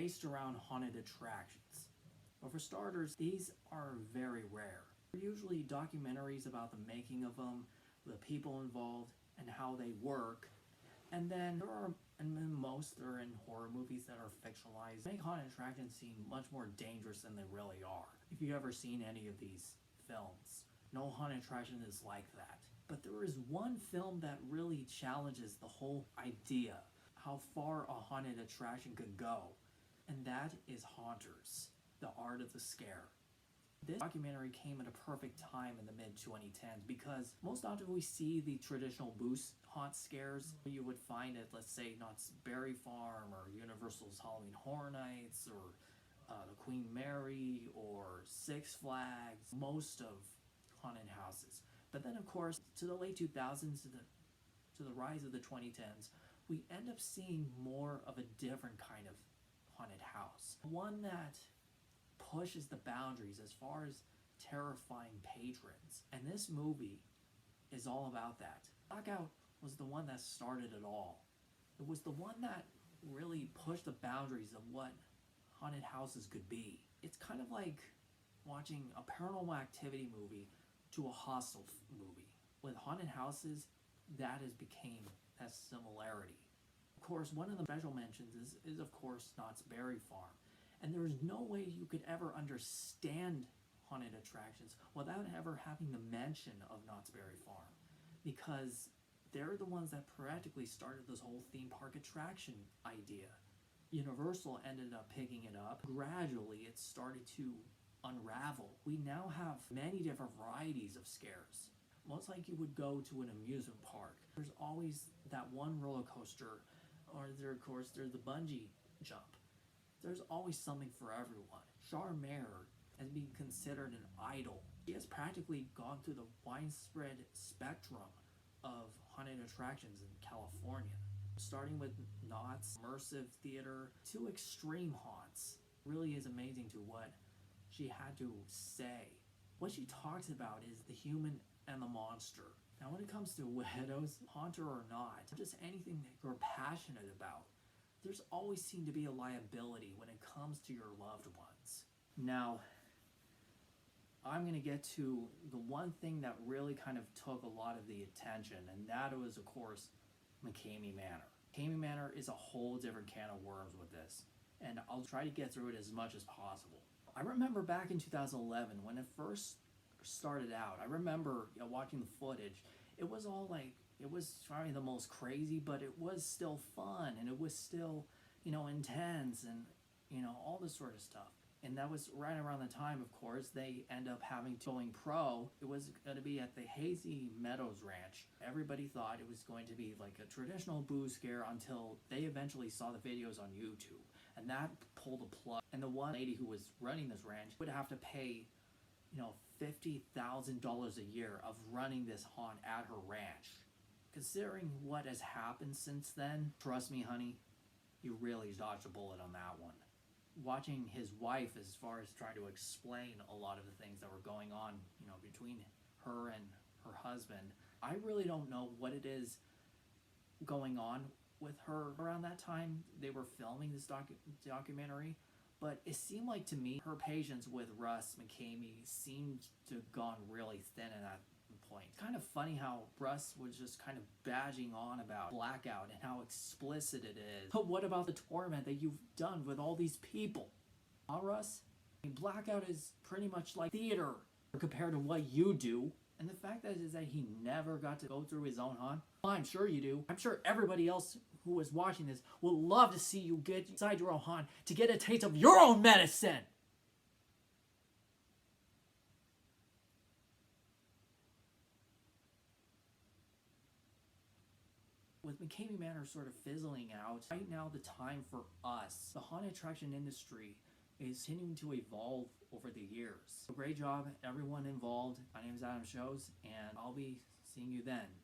based around haunted attractions. But for starters, these are very rare. They're usually documentaries about the making of them, the people involved, and how they work. And then there are, and most are in horror movies that are fictionalized, make haunted attractions seem much more dangerous than they really are. If you've ever seen any of these films, no haunted attraction is like that. But there is one film that really challenges the whole idea, how far a haunted attraction could go, and that is Haunters, The Art of the Scare. This documentary came at a perfect time in the mid-2010s because most often we see the traditional boost haunt scares you would find at, let's say, Knott's Berry Farm or Universal's Halloween Horror Nights or the Queen Mary or Six Flags, most of haunted houses. But then, of course, to the late 2000s, to the rise of the 2010s, we end up seeing more of a different kind of haunted house. One that pushes the boundaries as far as terrifying patrons. And this movie is all about that. Blackout was the one that started it all. It was the one that really pushed the boundaries of what haunted houses could be. It's kind of like watching a Paranormal Activity movie to a Hostel movie. With haunted houses, that has became a similarity. Of course, one of the special mentions is of course Knott's Berry Farm. And there is no way you could ever understand haunted attractions without ever having the mention of Knott's Berry Farm, because they're the ones that practically started this whole theme park attraction idea. Universal ended up picking it up. Gradually, it started to unravel. We now have many different varieties of scares. Most like you would go to an amusement park. There's always that one roller coaster, or there's the bungee jump. There's always something for everyone. Char Mayer has been considered an idol. He has practically gone through the widespread spectrum of haunted attractions in California, starting with Knott's immersive theater to extreme haunts. It really is amazing to what she had to say. What she talks about is the human and the monster. Now when it comes to widows, haunter or not, just anything that you're passionate about, there's always seemed to be a liability when it comes to your loved ones. Now, I'm going to get to the one thing that really kind of took a lot of the attention, and that was, of course, McKamey Manor. McKamey Manor is a whole different can of worms with this, and I'll try to get through it as much as possible. I remember back in 2011 when it first started out, I remember watching the footage. It was all like, it was probably the most crazy, but it was still fun, and it was still, intense, and, all this sort of stuff. And that was right around the time, of course, they end up going pro. It was going to be at the Hazy Meadows Ranch. Everybody thought it was going to be like a traditional boo scare until they eventually saw the videos on YouTube. And that pulled the plug. And the one lady who was running this ranch would have to pay, $50,000 a year of running this haunt at her ranch. Considering what has happened since then, trust me, honey, you really dodged a bullet on that one. Watching his wife as far as trying to explain a lot of the things that were going on, between her and her husband, I really don't know what it is going on with her around that time. They were filming this documentary, but it seemed like to me her patience with Russ McKamey seemed to have gone really thin at that point. It's kind of funny how Russ was just kind of badging on about Blackout and how explicit it is. But what about the torment that you've done with all these people? Huh, Russ? I mean, Blackout is pretty much like theater compared to what you do. And the fact is that he never got to go through his own haunt. Well, I'm sure you do. I'm sure everybody else who is watching this will love to see you get inside your own haunt to get a taste of your own medicine. With McKamey Manor sort of fizzling out, right now the time for us, the haunted attraction industry, is continuing to evolve over the years. So great job, everyone involved. My name is Adam Shows, and I'll be seeing you then.